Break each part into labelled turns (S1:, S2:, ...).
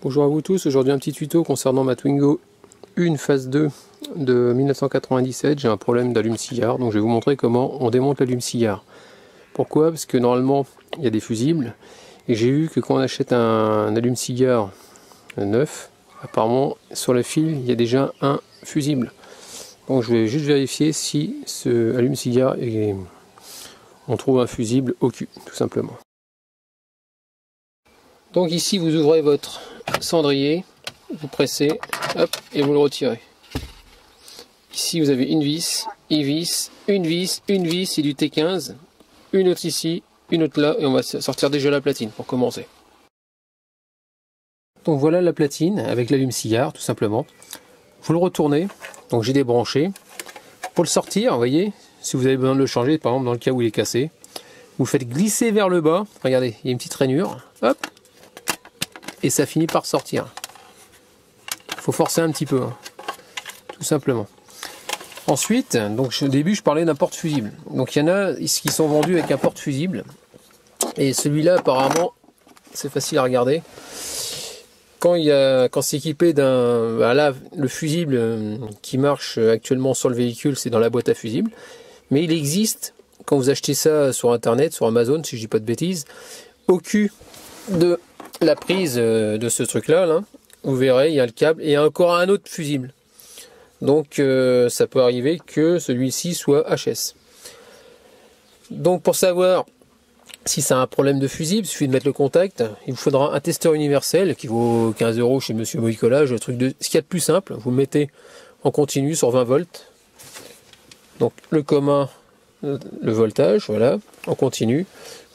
S1: Bonjour à vous tous, aujourd'hui un petit tuto concernant ma Twingo 1 phase 2 de 1997. J'ai un problème d'allume-cigare, donc je vais vous montrer comment on démonte l'allume-cigare. Pourquoi? Parce que normalement il y a des fusibles, et j'ai vu que quand on achète un allume-cigare neuf, apparemment sur le fil il y a déjà un fusible. Donc je vais juste vérifier si ce allume-cigare est... on trouve un fusible au cul, tout simplement. Donc ici vous ouvrez votre cendrier, vous pressez, hop, et vous le retirez. Ici vous avez une vis, une vis, une vis, une vis, c'est du T15, une autre ici, une autre là, et on va sortir déjà la platine pour commencer. Donc voilà la platine avec l'allume-cigare tout simplement. Vous le retournez, donc j'ai débranché. Pour le sortir, vous voyez, si vous avez besoin de le changer, par exemple dans le cas où il est cassé, vous le faites glisser vers le bas, regardez, il y a une petite rainure, hop, et ça finit par sortir. Il faut forcer un petit peu, hein, tout simplement. Ensuite, donc au début je parlais d'un porte-fusible. Donc il y en a qui sont vendus avec un porte-fusible. Et celui-là apparemment, c'est facile à regarder. Quand c'est équipé d'un... Ben là, le fusible qui marche actuellement sur le véhicule, c'est dans la boîte à fusible. Mais il existe, quand vous achetez ça sur internet, sur Amazon, si je dis pas de bêtises, au cul de la prise de ce truc-là, là, vous verrez, il y a le câble et il y a encore un autre fusible. Donc ça peut arriver que celui-ci soit HS. Donc pour savoir si c'est un problème de fusible, il suffit de mettre le contact. Il vous faudra un testeur universel qui vaut 15 € chez Monsieur Bricolage. Ce qu'il y a de plus simple, vous le mettez en continu sur 20 volts. Donc le commun, le voltage, voilà, en continu.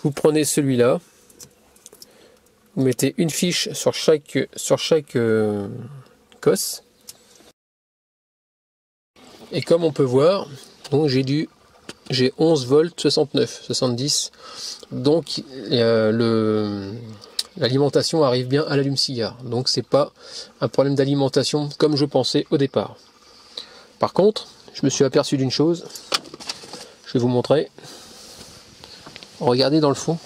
S1: Vous prenez celui-là. Vous mettez une fiche sur chaque cosse. Et comme on peut voir, donc j'ai 11 volts 69, 70. Donc l'alimentation arrive bien à l'allume-cigare. Donc c'est pas un problème d'alimentation comme je pensais au départ. Par contre, je me suis aperçu d'une chose. Je vais vous montrer. Regardez dans le fond.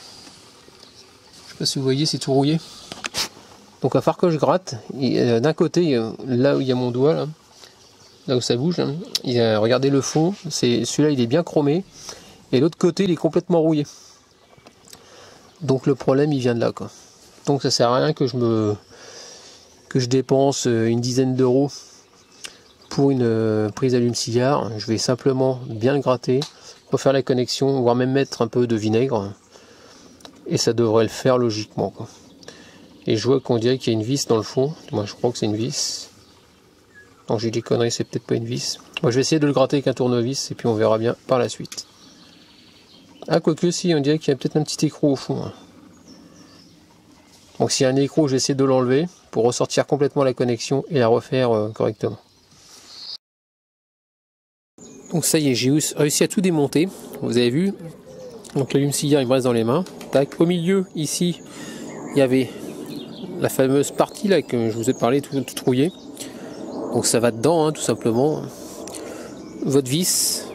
S1: Je sais pas si vous voyez, c'est tout rouillé. Donc à part que je gratte, d'un côté, là où il y a mon doigt, là où ça bouge, hein, regardez le fond, celui-là il est bien chromé, et l'autre côté il est complètement rouillé. Donc le problème il vient de là, quoi. Donc ça sert à rien que je dépense une dizaine d'euros pour une prise allume-cigare. Je vais simplement bien le gratter, refaire la connexion, voire même mettre un peu de vinaigre, et ça devrait le faire logiquement, quoi. Et je vois qu'on dirait qu'il y a une vis dans le fond. Moi je crois que c'est une vis. Donc j'ai des conneries, c'est peut-être pas une vis. Moi je vais essayer de le gratter avec un tournevis et puis on verra bien par la suite. Ah, quoique si, on dirait qu'il y a peut-être un petit écrou au fond. Donc s'il y a un écrou, je vais essayer de l'enlever pour ressortir complètement la connexion et la refaire correctement. Donc ça y est, j'ai réussi à tout démonter. Vous avez vu. Donc l'allume-cigare il me reste dans les mains. Tac. Au milieu, ici, il y avait la fameuse partie là que je vous ai parlé, tout rouillé. Donc ça va dedans, hein, tout simplement. Votre vis,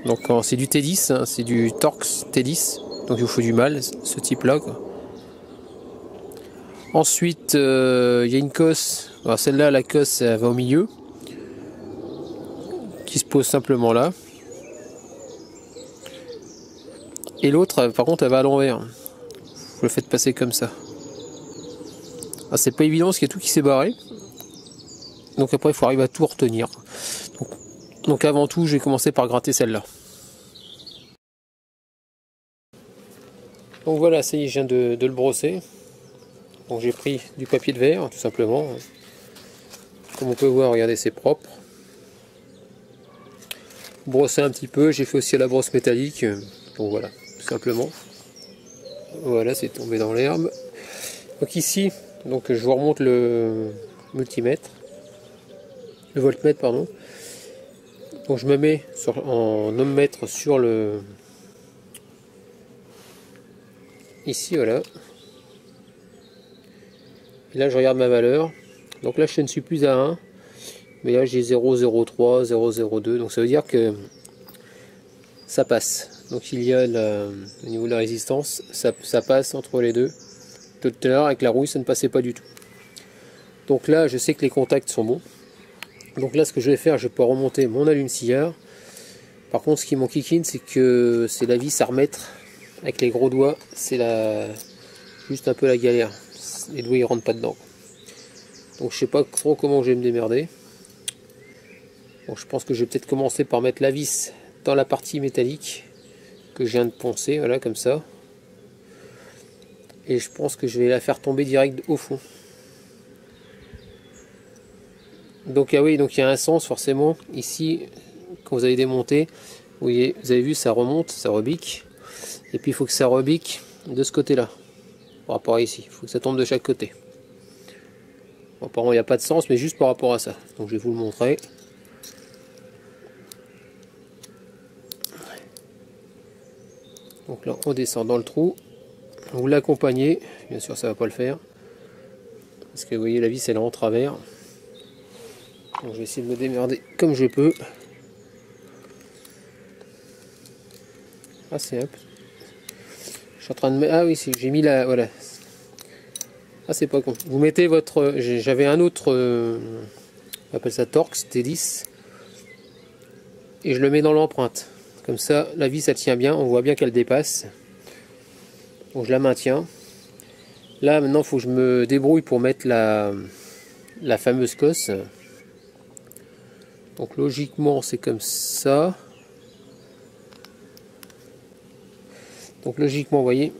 S1: donc c'est du T10, hein, c'est du Torx T10, donc il vous faut du mal, ce type là, quoi. Ensuite il y a une cosse, celle-là la cosse elle va au milieu, qui se pose simplement là. Et l'autre par contre elle va à l'envers, vous le faites passer comme ça. Ah, c'est pas évident parce qu'il y a tout qui s'est barré. Donc après il faut arriver à tout retenir. Donc avant tout je vais commencer par gratter celle-là. Donc voilà, ça y est, je viens de le brosser. Donc j'ai pris du papier de verre tout simplement. Comme on peut voir, regardez, c'est propre. Brosser un petit peu, j'ai fait aussi à la brosse métallique. Donc voilà, tout simplement. Voilà, c'est tombé dans l'herbe. Donc ici, donc je vous remonte le multimètre. Le voltmètre, pardon. Donc je me mets en ohmmètre sur le... Ici, voilà. Et là je regarde ma valeur. Donc là je ne suis plus à 1. Mais là j'ai 0,03, 0,02. Donc ça veut dire que ça passe. Donc il y a au niveau de la résistance, ça passe entre les deux. Tout à l'heure avec la rouille ça ne passait pas du tout. Donc là, je sais que les contacts sont bons. Donc là, ce que je vais faire, je vais pouvoir remonter mon allume-cigare. Par contre, ce qui m'enquiquine, c'est que c'est la vis à remettre avec les gros doigts. C'est juste un peu la galère. Les doigts, ils rentrent pas dedans. Donc je sais pas trop comment je vais me démerder. Donc je pense que je vais peut-être commencer par mettre la vis dans la partie métallique que je viens de poncer, voilà, comme ça. Et je pense que je vais la faire tomber direct au fond. Donc ah oui, donc il y a un sens forcément ici quand vous allez démonter. Vous voyez, vous avez vu, ça remonte, ça rebique. Et puis il faut que ça rebique de ce côté-là. Par rapport à ici, il faut que ça tombe de chaque côté. Bon, apparemment il n'y a pas de sens, mais juste par rapport à ça. Donc je vais vous le montrer. Donc là on descend dans le trou. Vous l'accompagnez, bien sûr ça va pas le faire. Parce que vous voyez la vis elle est en travers. Donc je vais essayer de me démerder comme je peux. Ah c'est hop. Je suis en train de mettre. Ah oui, j'ai mis la. Voilà. Ah c'est pas con. Vous mettez votre. J'avais un autre. On appelle ça Torx T10. Et je le mets dans l'empreinte. Comme ça, la vis elle tient bien. On voit bien qu'elle dépasse. Donc je la maintiens. Là maintenant il faut que je me débrouille pour mettre la fameuse cosse. Donc logiquement c'est comme ça. Donc logiquement vous voyez,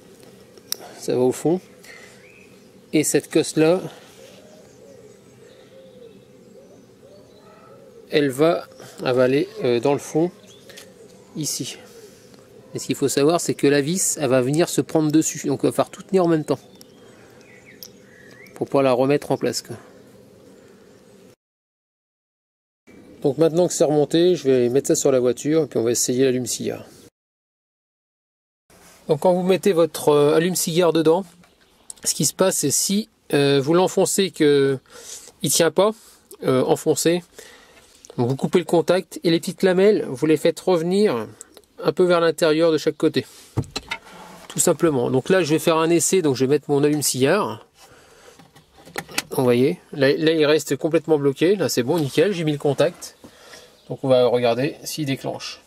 S1: ça va au fond. Et cette cosse là, elle va aller dans le fond, ici. Et ce qu'il faut savoir c'est que la vis, elle va venir se prendre dessus. Donc il va falloir tout tenir en même temps. Pour pouvoir la remettre en place, quoi. Donc maintenant que c'est remonté, je vais mettre ça sur la voiture et puis on va essayer l'allume-cigare. Donc quand vous mettez votre allume-cigare dedans, ce qui se passe c'est si vous l'enfoncez que il tient pas, enfoncé, donc vous coupez le contact et les petites lamelles, vous les faites revenir un peu vers l'intérieur de chaque côté. Tout simplement. Donc là je vais faire un essai, donc je vais mettre mon allume-cigare. Vous voyez, là il reste complètement bloqué, là c'est bon, nickel, j'ai mis le contact. Donc on va regarder s'il déclenche.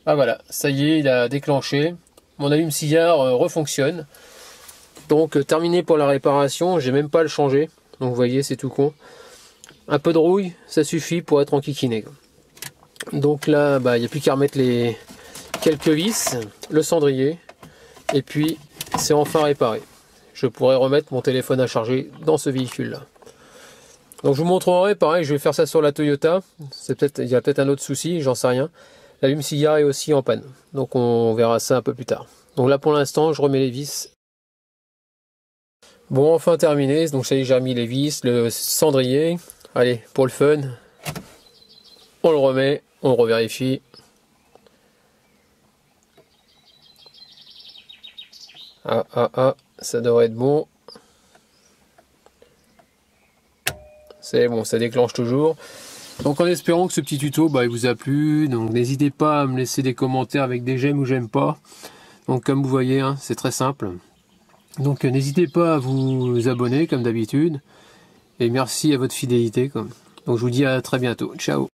S1: Ah voilà, ça y est, il a déclenché. Mon allume-cigare refonctionne. Donc terminé pour la réparation, j'ai même pas à le changer. Donc vous voyez, c'est tout con. Un peu de rouille, ça suffit pour être enquiquiné. Donc là, il n'y a plus qu'à remettre les quelques vis, le cendrier, et puis c'est enfin réparé. Je pourrais remettre mon téléphone à charger dans ce véhicule-là. Donc je vous montrerai, pareil, je vais faire ça sur la Toyota. Il y a peut-être un autre souci, j'en sais rien. L'allume-cigare est aussi en panne. Donc on verra ça un peu plus tard. Donc là pour l'instant, je remets les vis. Bon, enfin terminé. Donc ça y est, j'ai remis les vis, le cendrier. Allez, pour le fun, on le remet, on revérifie. Ah, ça devrait être bon. C'est bon, ça déclenche toujours. Donc en espérant que ce petit tuto il vous a plu. Donc n'hésitez pas à me laisser des commentaires avec des j'aime ou j'aime pas. Donc comme vous voyez, hein, c'est très simple. Donc n'hésitez pas à vous abonner comme d'habitude. Et merci à votre fidélité. Donc je vous dis à très bientôt. Ciao.